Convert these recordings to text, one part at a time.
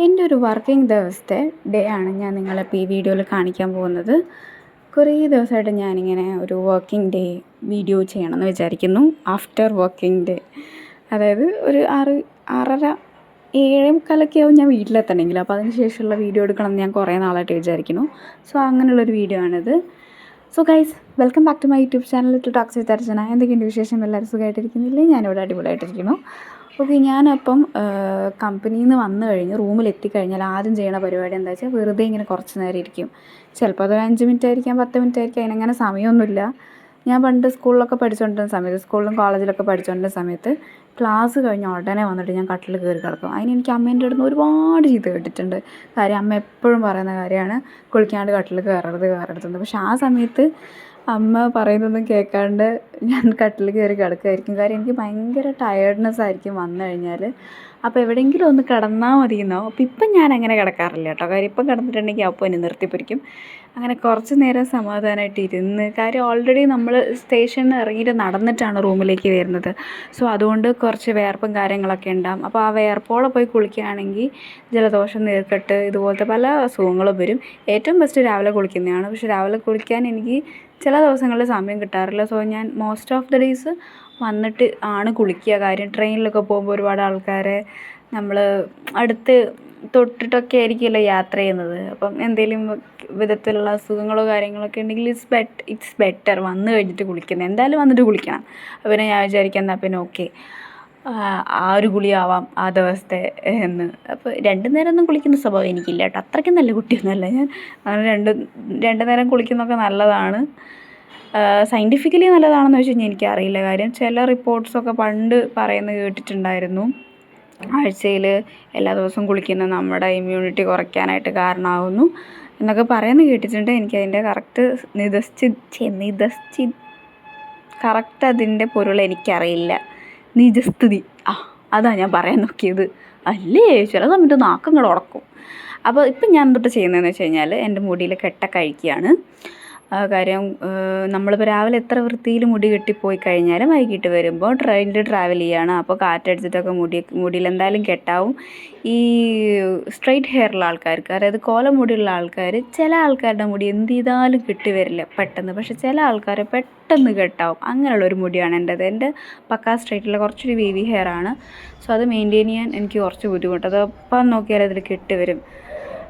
എൻ്റെ ഒരു വർക്കിംഗ് ദിവസത്തെ ഡേ ആണ് ഞാൻ നിങ്ങളിപ്പോൾ ഈ വീഡിയോയിൽ കാണിക്കാൻ പോകുന്നത്. കുറേ ദിവസമായിട്ട് ഞാനിങ്ങനെ ഒരു വർക്കിംഗ് ഡേ വീഡിയോ ചെയ്യണമെന്ന് വിചാരിക്കുന്നു. ആഫ്റ്റർ വർക്കിംഗ് ഡേ, അതായത് ഒരു 6:30 7:45 ആവും ഞാൻ വീട്ടിലെത്തണമെങ്കിൽ. അപ്പോൾ അതിന് ശേഷമുള്ള വീഡിയോ എടുക്കണമെന്ന് ഞാൻ കുറേ നാളായിട്ട് വിചാരിക്കുന്നു. സോ അങ്ങനെയുള്ളൊരു വീഡിയോ ആണിത്. So guys, welcome back to my YouTube channel to talks with Archana. എന്തൊക്കെയുണ്ട് വിശേഷം? എല്ലാവരും സുഖമായിട്ടിരിക്കുന്നില്ലേ? ഞാനിവിടെ അടിപൊളിയായിട്ടിരിക്കുന്നു. ഓക്കെ, ഞാനപ്പം കമ്പനിയിൽ നിന്ന് വന്നു കഴിഞ്ഞ് റൂമിലെത്തിക്കഴിഞ്ഞാൽ ആദ്യം ചെയ്യണ പരിപാടി എന്താ വെച്ചാൽ വെറുതെ ഇങ്ങനെ കുറച്ച് നേരം ഇരിക്കും. ചിലപ്പോൾ അതൊരു 5 മിനിറ്റ് ആയിരിക്കാം, 10 മിനിറ്റ് ആയിരിക്കാം. അതിനങ്ങനെ സമയമൊന്നുമില്ല. ഞാൻ പണ്ട് സ്കൂളിലൊക്കെ പഠിച്ചുകൊണ്ടിരുന്ന സമയത്ത്, സ്കൂളിലും കോളേജിലൊക്കെ പഠിച്ചുകൊണ്ടിരുന്ന സമയത്ത് ക്ലാസ് കഴിഞ്ഞ് ഉടനെ വന്നിട്ട് ഞാൻ കട്ടിൽ കയറി കിടക്കും. അതിനെനിക്ക് അമ്മേൻ്റെ അടുത്ത് നിന്ന് ഒരുപാട് ചീത്ത കേട്ടിട്ടുണ്ട്. കാര്യം അമ്മ എപ്പോഴും പറയുന്ന കാര്യമാണ് കുളിക്കാണ്ട് കട്ടിൽ കയറരുതെന്ന്. പക്ഷെ ആ സമയത്ത് അമ്മ പറയുന്നതൊന്നും കേൾക്കാണ്ട് ഞാൻ കട്ടിൽ കയറി കിടക്കുമായിരിക്കും. കാര്യം എനിക്ക് ഭയങ്കര ടയേർഡ്നെസ് ആയിരിക്കും വന്നു കഴിഞ്ഞാൽ. അപ്പോൾ എവിടെയെങ്കിലും ഒന്ന് കിടന്നാൽ മതിയെന്നാവും. അപ്പോൾ ഇപ്പം ഞാൻ അങ്ങനെ കിടക്കാറില്ല കേട്ടോ. കാര്യം ഇപ്പം കിടന്നിട്ടുണ്ടെങ്കിൽ അപ്പോൾ എന്നെ നിർത്തിപ്പിടിക്കും. അങ്ങനെ കുറച്ച് നേരം സമാധാനമായിട്ട് ഇരുന്ന്, കാര്യം ഓൾറെഡി നമ്മൾ സ്റ്റേഷനിൽ നിന്ന് ഇറങ്ങിയിട്ട് നടന്നിട്ടാണ് റൂമിലേക്ക് വരുന്നത്. സോ അതുകൊണ്ട് കുറച്ച് വിയർപ്പും കാര്യങ്ങളൊക്കെ ഉണ്ടാകും. അപ്പോൾ ആ വിയർപ്പോടെ പോയി കുളിക്കുകയാണെങ്കിൽ ജലദോഷം, നീർക്കെട്ട് ഇതുപോലത്തെ പല അസുഖങ്ങളും വരും. ഏറ്റവും ബെസ്റ്റ് രാവിലെ കുളിക്കുന്നതാണ്. പക്ഷേ രാവിലെ കുളിക്കാൻ എനിക്ക് ചില ദിവസങ്ങളിൽ സമയം കിട്ടാറില്ല. സോ ഞാൻ മോസ്റ്റ് ഓഫ് ദ ഡേയ്സ് വന്നിട്ട് ആണ് കുളിക്കുക. കാര്യം ട്രെയിനിലൊക്കെ പോകുമ്പോൾ ഒരുപാട് ആൾക്കാരെ നമ്മൾ അടുത്ത് തൊട്ടിട്ടൊക്കെ ആയിരിക്കുമല്ലോ യാത്ര ചെയ്യുന്നത്. അപ്പം എന്തെങ്കിലും വിധത്തിലുള്ള അസുഖങ്ങളോ കാര്യങ്ങളൊക്കെ ഉണ്ടെങ്കിൽ ഇറ്റ്സ് ബെറ്റർ വന്നു കഴിഞ്ഞിട്ട് കുളിക്കുന്നത്. എന്തായാലും വന്നിട്ട് കുളിക്കണം. അപ്പോൾ പിന്നെ ഞാൻ വിചാരിക്കാം എന്നാൽ പിന്നെ ഓക്കെ, ആ ഒരു കുളിയാവാം ആ ദിവസത്തെ എന്ന്. അപ്പോൾ 2 നേരമൊന്നും കുളിക്കുന്ന സ്വഭാവം എനിക്കില്ല കേട്ടോ. അത്രയ്ക്കും നല്ല കുട്ടിയൊന്നുമല്ല ഞാൻ. അങ്ങനെ രണ്ട് നേരം കുളിക്കുന്നതൊക്കെ നല്ലതാണ്. സയൻറ്റിഫിക്കലി നല്ലതാണെന്ന് വെച്ച് കഴിഞ്ഞാൽ എനിക്കറിയില്ല. കാര്യം ചില റിപ്പോർട്ട്സൊക്കെ പണ്ട് പറയുന്നത് കേട്ടിട്ടുണ്ടായിരുന്നു. ആഴ്ചയിൽ എല്ലാ ദിവസവും കുളിക്കുന്നത് നമ്മുടെ ഇമ്മ്യൂണിറ്റി കുറയ്ക്കാനായിട്ട് കാരണമാകുന്നു എന്നൊക്കെ പറയുന്നത് കേട്ടിട്ടുണ്ട്. എനിക്കതിൻ്റെ കറക്റ്റ് അതിൻ്റെ പൊരുൾ എനിക്കറിയില്ല. നിജസ്ഥിതി, അതാണ് ഞാൻ പറയാൻ നോക്കിയത്. അല്ലേ ചില സമയത്ത് നാക്കങ്ങൾ ഉടക്കും. അപ്പോൾ ഇപ്പം ഞാൻ എന്തൊട്ട് ചെയ്യുന്നതെന്ന് വെച്ച് കഴിഞ്ഞാൽ എൻ്റെ മുടിയിൽ കെട്ടൊക്കെ അഴിക്കുകയാണ്. കാര്യം നമ്മളിപ്പോൾ രാവിലെ എത്ര വൃത്തിയിൽ മുടി കെട്ടിപ്പോയി കഴിഞ്ഞാലും വൈകിട്ട് വരുമ്പോൾ ട്രെയിനിൽ ട്രാവൽ ചെയ്യുകയാണ്. അപ്പോൾ കാറ്റടിച്ചിട്ടൊക്കെ മുടിയിൽ എന്തായാലും കെട്ടാവും. ഈ സ്ട്രെയിറ്റ് ഹെയറുള്ള ആൾക്കാർക്ക്, അതായത് കോലമുടിയുള്ള ആൾക്കാർ, ചില ആൾക്കാരുടെ മുടി എന്ത് ചെയ്താലും കെട്ടി വരില്ല പെട്ടെന്ന്. പക്ഷെ ചില ആൾക്കാർ പെട്ടെന്ന് കെട്ടാവും. അങ്ങനെയുള്ളൊരു മുടിയാണ് എൻ്റേത്. എൻ്റെ പക്കാ സ്ട്രെയിറ്റുള്ള കുറച്ചൊരു വേവി ഹെയറാണ്. സോ അത് മെയിൻറ്റെയിൻ ചെയ്യാൻ എനിക്ക് കുറച്ച് ബുദ്ധിമുട്ട്. അത് എപ്പം നോക്കിയാലും അതിൽ കെട്ടി വരും.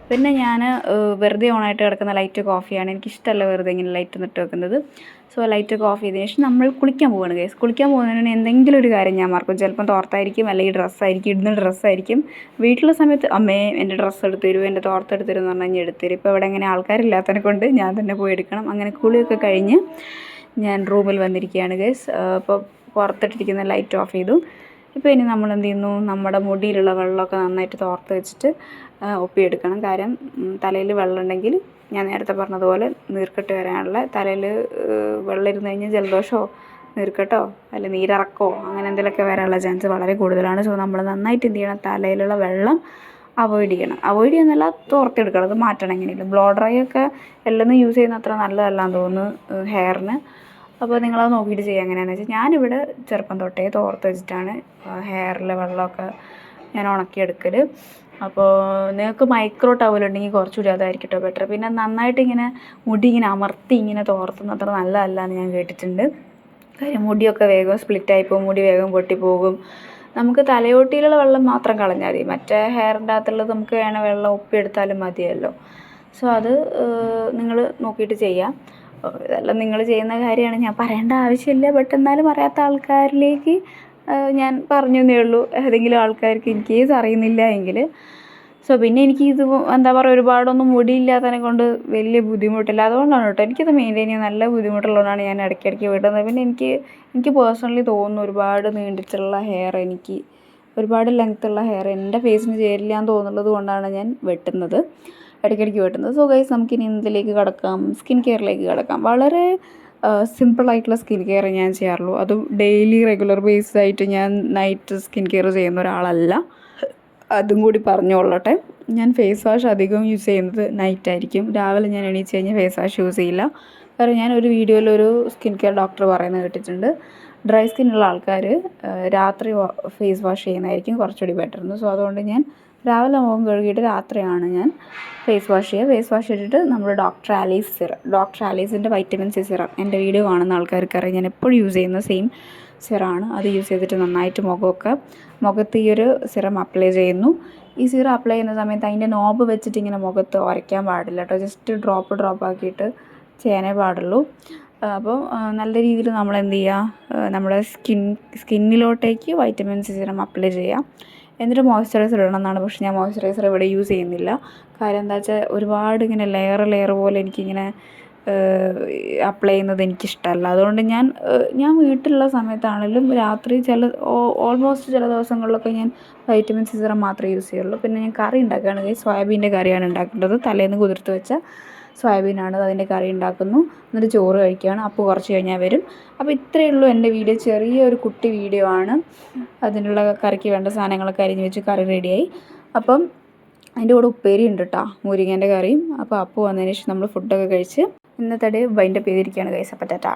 പിന്നെ ഞാൻ വെറുതെ ഓണായിട്ട് കിടക്കുന്ന ലൈറ്റൊക്കെ ഓഫ് ചെയ്യാണ്. എനിക്കിഷ്ടമല്ല വെറുതെ ഇങ്ങനെ ലൈറ്റ് ഇട്ട് വെക്കുന്നത്. സോ ലൈറ്റൊക്കെ ഓഫ് ചെയ്തതിന് ശേഷം നമ്മൾ കുളിക്കാൻ പോവുകയാണ് ഗൈസ്. കുളിക്കാൻ പോകുന്നതിന് എന്തെങ്കിലും ഒരു കാര്യം ഞാൻ മറക്കും. ചിലപ്പം തോർത്തായിരിക്കും, അല്ലെങ്കിൽ ഡ്രസ്സായിരിക്കും, ഇടുന്ന ഡ്രസ്സായിരിക്കും. വീട്ടിലുള്ള സമയത്ത് അമ്മേ എൻ്റെ ഡ്രസ്സ് എടുത്ത് തരൂ, എൻ്റെ തോർത്ത് എടുത്ത് തരും എന്ന് പറഞ്ഞു കഴിഞ്ഞാൽ എടുത്ത് തരും. ഇപ്പോൾ ഇവിടെ അങ്ങനെ ആൾക്കാരില്ലാത്തതിനെ കൊണ്ട് ഞാൻ തന്നെ പോയി എടുക്കണം. അങ്ങനെ കുളിയൊക്കെ കഴിഞ്ഞ് ഞാൻ റൂമിൽ വന്നിരിക്കുകയാണ് ഗൈസ്. അപ്പോൾ പുറത്തിട്ടിരിക്കുന്ന ലൈറ്റ് ഓഫ് ചെയ്തു. ഇപ്പോൾ ഇനി നമ്മൾ എന്ത് ചെയ്യുന്നു, നമ്മുടെ മുടിയിലുള്ള വെള്ളമൊക്കെ നന്നായിട്ട് തോർത്ത് വെച്ചിട്ട് ഒപ്പിയെടുക്കണം. കാര്യം തലയിൽ വെള്ളം ഉണ്ടെങ്കിൽ ഞാൻ നേരത്തെ പറഞ്ഞതുപോലെ നീർക്കെട്ട് വരാനുള്ള, തലയിൽ വെള്ളം ഇരുന്ന് കഴിഞ്ഞാൽ ജലദോഷമോ നീർക്കെട്ടോ അല്ല നീരിറക്കമോ അങ്ങനെ എന്തെങ്കിലുമൊക്കെ വരാനുള്ള ചാൻസ് വളരെ കൂടുതലാണ്. സോ നമ്മൾ നന്നായിട്ട് എന്ത് ചെയ്യണം, തലയിലുള്ള വെള്ളം അവോയ്ഡ് ചെയ്യുന്നല്ല, തോർത്തെടുക്കണം. അത് മാറ്റണം എങ്ങനെയില്ല. ബ്ലോ ഡ്രൈ ഒക്കെ എല്ലാം യൂസ് ചെയ്യുന്ന അത്ര നല്ലതല്ലാന്ന് തോന്നുന്നു ഹെയറിന്. അപ്പോൾ നിങ്ങളത് നോക്കിയിട്ട് ചെയ്യുക. എങ്ങനെയാണെന്ന് വെച്ചാൽ ഞാനിവിടെ ചെറുപ്പം തൊട്ടേ തോർത്ത് വെച്ചിട്ടാണ് ഹെയറിലെ വെള്ളമൊക്കെ ഞാൻ ഉണക്കിയെടുക്കൽ. അപ്പോൾ നിങ്ങൾക്ക് മൈക്രോ ടവൽ ഉണ്ടെങ്കിൽ കുറച്ചുകൂടി അതായിരിക്കും കേട്ടോ ബെറ്റർ. പിന്നെ നന്നായിട്ട് ഇങ്ങനെ മുടി ഇങ്ങനെ അമർത്തി ഇങ്ങനെ തോർത്തുന്ന അത്ര നല്ലതല്ല എന്ന് ഞാൻ കേട്ടിട്ടുണ്ട്. കാര്യം മുടിയൊക്കെ വേഗം സ്പ്ലിറ്റായി പോകും, മുടി വേഗം പൊട്ടിപ്പോകും. നമുക്ക് തലയോട്ടിയിലുള്ള വെള്ളം മാത്രം കളഞ്ഞാൽ മതി. മറ്റേ ഹെയറിൻ്റെ അകത്തുള്ളത് നമുക്ക് വേണേൽ വെള്ളം ഒപ്പിയെടുത്താലും മതിയല്ലോ. സോ അത് നിങ്ങൾ നോക്കിയിട്ട് ചെയ്യാം. ഇതെല്ലാം നിങ്ങൾ ചെയ്യുന്ന കാര്യമാണ്, ഞാൻ പറയേണ്ട ആവശ്യമില്ല. ബട്ട് എന്നാലും അറിയാത്ത ആൾക്കാരിലേക്ക് ഞാൻ പറഞ്ഞതേ ഉള്ളൂ. ഏതെങ്കിലും ആൾക്കാർക്ക് ഇൻ കേസ് അറിയുന്നില്ല എങ്കിൽ. സോ പിന്നെ എനിക്ക് ഇത് എന്താ പറയുക, ഒരുപാടൊന്നും മുടിയില്ലാത്തതിനെ കൊണ്ട് വലിയ ബുദ്ധിമുട്ടില്ല. അതുകൊണ്ടാണ് കേട്ടോ എനിക്കിത് മെയിൻറ്റെയിൻ ചെയ്യാൻ നല്ല ബുദ്ധിമുട്ടുള്ളതുകൊണ്ടാണ് ഞാൻ ഇടയ്ക്കിടയ്ക്ക് വിടുന്നത്. പിന്നെ എനിക്ക് പേഴ്സണലി തോന്നുന്നു ഒരുപാട് നീണ്ടിട്ടുള്ള ഹെയർ, എനിക്ക് ഒരുപാട് ലെങ്ത്തുള്ള ഹെയർ എൻ്റെ ഫേസിന് ചേരില്ല എന്ന് തോന്നുന്നത് കൊണ്ടാണ് ഞാൻ വെട്ടുന്നത്, ഇടയ്ക്കിടയ്ക്ക് വെട്ടുന്നത്. സോ ഗൈസ്, നമുക്കിനി ഇതിലേക്ക് കിടക്കാം, സ്കിൻ കെയറിലേക്ക് കിടക്കാം. വളരെ സിമ്പിളായിട്ടുള്ള സ്കിൻ കെയർ ഞാൻ ചെയ്യാറുള്ളൂ. അതും ഡെയിലി റെഗുലർ ബേസിസായിട്ട് ഞാൻ നൈറ്റ് സ്കിൻ കെയർ ചെയ്യുന്ന ഒരാളല്ല. അതും കൂടി പറഞ്ഞുകൊള്ളട്ടെ. ഞാൻ ഫേസ് വാഷ് അധികം യൂസ് ചെയ്യുന്നത് നൈറ്റായിരിക്കും. രാവിലെ ഞാൻ എണീച്ച് കഴിഞ്ഞാൽ ഫേസ് വാഷ് യൂസ് ചെയ്യില്ല. കാരണം ഞാനൊരു വീഡിയോയിലൊരു സ്കിൻ കെയർ ഡോക്ടർ പറയുന്നത് കേട്ടിട്ടുണ്ട്, ഡ്രൈ സ്കിന്നുള്ള ആൾക്കാർ രാത്രി ഫേസ് വാഷ് ചെയ്യുന്നതായിരിക്കും കുറച്ചുകൂടി ബെറ്റർ എന്ന്. സോ അതുകൊണ്ട് ഞാൻ രാവിലെ മുഖം കഴുകിയിട്ട് രാത്രിയാണ് ഞാൻ ഫേസ് വാഷ് ചെയ്യുക. ഫേസ് വാഷ് ചെയ്തിട്ട് നമ്മുടെ ഡോക്ടർ ആലീസിൻ്റെ വൈറ്റമിൻ സി സിറം എൻ്റെ വീഡിയോ കാണുന്ന ആൾക്കാർക്കറിയാം, ഞാൻ എപ്പോഴും യൂസ് ചെയ്യുന്ന സെയിം സിറമാണ്. അത് യൂസ് ചെയ്തിട്ട് നന്നായിട്ട് മുഖത്ത് ഈ ഒരു സിറം അപ്ലൈ ചെയ്യുന്നു. ഈ സിറം അപ്ലൈ ചെയ്യുന്ന സമയത്ത് അതിൻ്റെ നോബ് വെച്ചിട്ട് ഇങ്ങനെ മുഖത്ത് ഉരയ്ക്കാൻ പാടില്ല കേട്ടോ. ജസ്റ്റ് ഡ്രോപ്പ് ആക്കിയിട്ട് ചെയ്യാനേ പാടുള്ളൂ. അപ്പോൾ നല്ല രീതിയിൽ നമ്മൾ എന്ത് ചെയ്യുക, നമ്മുടെ സ്കിന്നിലോട്ടേക്ക് വൈറ്റമിൻ സി സിറം അപ്ലൈ ചെയ്യാം. എന്നിട്ട് മോയ്സ്ചറൈസർ ഇടണം എന്നാണ്. പക്ഷേ ഞാൻ മോയ്സ്ചറൈസർ ഇവിടെ യൂസ് ചെയ്യുന്നില്ല. കാര്യം എന്താ വെച്ചാൽ ഒരുപാട് ഇങ്ങനെ ലെയർ പോലെ എനിക്കിങ്ങനെ അപ്ലൈ ചെയ്യുന്നത് എനിക്കിഷ്ടമല്ല. അതുകൊണ്ട് ഞാൻ വീട്ടിലുള്ള സമയത്താണെങ്കിലും രാത്രി ഓൾമോസ്റ്റ് ചില ദിവസങ്ങളിലൊക്കെ ഞാൻ വൈറ്റമിൻ സി സിറം മാത്രമേ യൂസ് ചെയ്യുള്ളൂ. പിന്നെ ഞാൻ കറി ഉണ്ടാക്കുകയാണ്, സോയാബീൻ്റെ കറിയാണ് ഉണ്ടാക്കേണ്ടത്. തലേന്ന് കുതിർത്ത് വെച്ച സോയാബീനാണ്, അതിൻ്റെ കറി ഉണ്ടാക്കുന്നു. എന്നിട്ട് ചോറ് കഴിക്കുകയാണ്. അപ്പോൾ കുറച്ച് കഴിഞ്ഞാൽ വരും. അപ്പോൾ ഇത്രയേ ഉള്ളൂ എൻ്റെ വീഡിയോ. ചെറിയൊരു കുട്ടി വീഡിയോ ആണ്. അതിനുള്ള കറിക്ക് വേണ്ട സാധനങ്ങളൊക്കെ അരിഞ്ഞ് വെച്ച് കറി റെഡിയായി. അപ്പം അതിൻ്റെ കൂടെ ഉപ്പേരി ഉണ്ട് കേട്ടോ, മുരിങ്ങേൻ്റെ കറിയും. അപ്പോൾ വന്നതിന് ശേഷം നമ്മൾ ഫുഡൊക്കെ കഴിച്ച് ഇന്നത്തെ ഡേ വൈൻഡപ്പ് ചെയ്തിരിക്കുകയാണ് ഗൈസ്. അപ്പോൾ ടാറ്റാ.